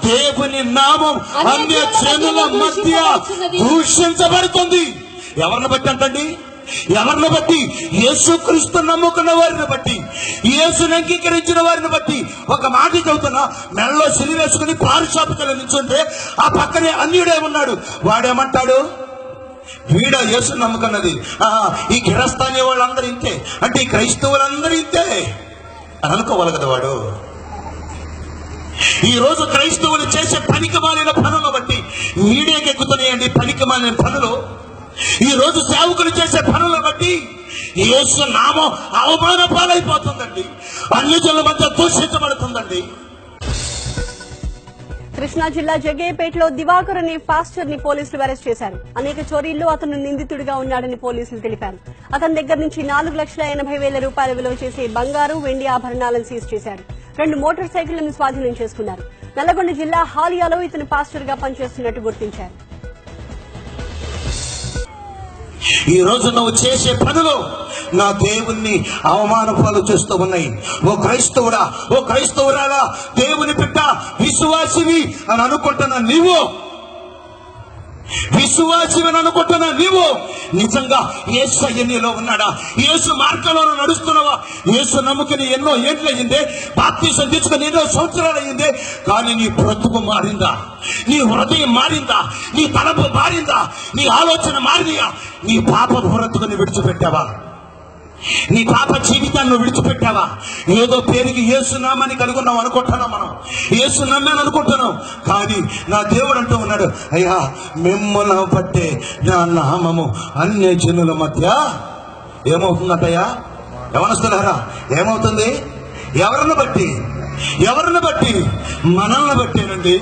దేవుని నామం అన్య జనుల మధ్య దూషించబడుతుంది. ఎవరిని బట్టి అంటండి? ఎవరిని బట్టి? యేసుక్రీస్తు నమ్ముకున్న వారిని బట్టి, యేసుని అంగీకరించిన వారిని బట్టి. ఒక మాట చెబుతున్నా, మెడలో సిలివేసుకుని పారిశాపికలు నిల్చుంటే ఆ పక్కనే అన్యుడే ఉన్నాడు. వాడేమంటాడు? వీడ యేసు నమ్ముకున్నది. ఈ గిరస్తానే వాళ్ళందరూ ఇంతే అంటే ఈ క్రైస్తవులందరూ ఇంతే అని అనుకోవాలి కదా వాడు. ఈ రోజు క్రైస్తవులు చేసే పనికిమాలిన పనులను బట్టి మీడియాకి ఎక్కుతున్నాయండి పనికిమాలిన పనులు. ఈ రోజు సేవకులు చేసే పనులను బట్టి యేసు నామం అవమాన పాలైపోతుందండి, అన్ని జనుల మధ్య దూషించబడుతుందండి. కృష్ణా జిల్లా జగ్గయ్యపేటలో దివాకర్ అనే పాస్టర్ ని పోలీసులు అరెస్ట్ చేశారు. అనేక చోరీల్లో అతను నిందితుడిగా ఉన్నాడని పోలీసులు తెలిపారు. అతని దగ్గర నుంచి 4,80,000 రూపాయల విలువ చేసే బంగారు, వెండి ఆభరణాలను సీజ్ చేశారు. 2 మోటార్ సైకిళ్లను స్వాధీనం చేసుకున్నారు. నల్లగొండ జిల్లా హాలియాలో ఇతను పాస్టర్ గా పనిచేస్తున్నట్టు గుర్తించారు. ఈ రోజు నువ్వు చేసే పనులు నా దేవుణ్ణి అవమాన పాలు చేస్తూ ఉన్నాయి. ఓ క్రైస్తవుడా, ఓ క్రైస్తవురాలా, దేవుని బిడ్డ, విశ్వాసివి అని అనుకుంటున్నా నీవు, విశ్వాసివి అనుకుంటున్నా నీవు నిజంగా యేసయ్య నీలో ఉన్నాడా? యేసు మార్గంలో నడుస్తున్నావా? యేసు నమ్ముకుని ఎన్నో ఏళ్ళు అయ్యిందే, బాప్తిసం తీసుకుని ఎన్నో సంవత్సరాలు అయ్యిందే, కానీ నీ బ్రతుకు మారిందా? నీ హృదయం మారిందా? నీ తలపు మారిందా? నీ ఆలోచన మారినయా? నీ పాప బ్రతుకుని విడిచిపెట్టావా? నీ పాప జీవితాన్ని విడిచిపెట్టావా? ఏదో పేరుకి యేసునామాన్ని కలిగి ఉన్నాం అనుకుంటున్నాం, మనం యేసు నమ్మాను అనుకుంటున్నాం. కానీ నా దేవుడు అంటూ ఉన్నాడు, అయ్యా మిమ్మల్ని బట్టే నా నామము అన్య జనుల మధ్య ఏమవుతుందటయ్యా? యవనస్తులారా, ఏమవుతుంది? ఎవరిని బట్టి? ఎవరిని బట్టి? మనల్ని బట్టేనండి.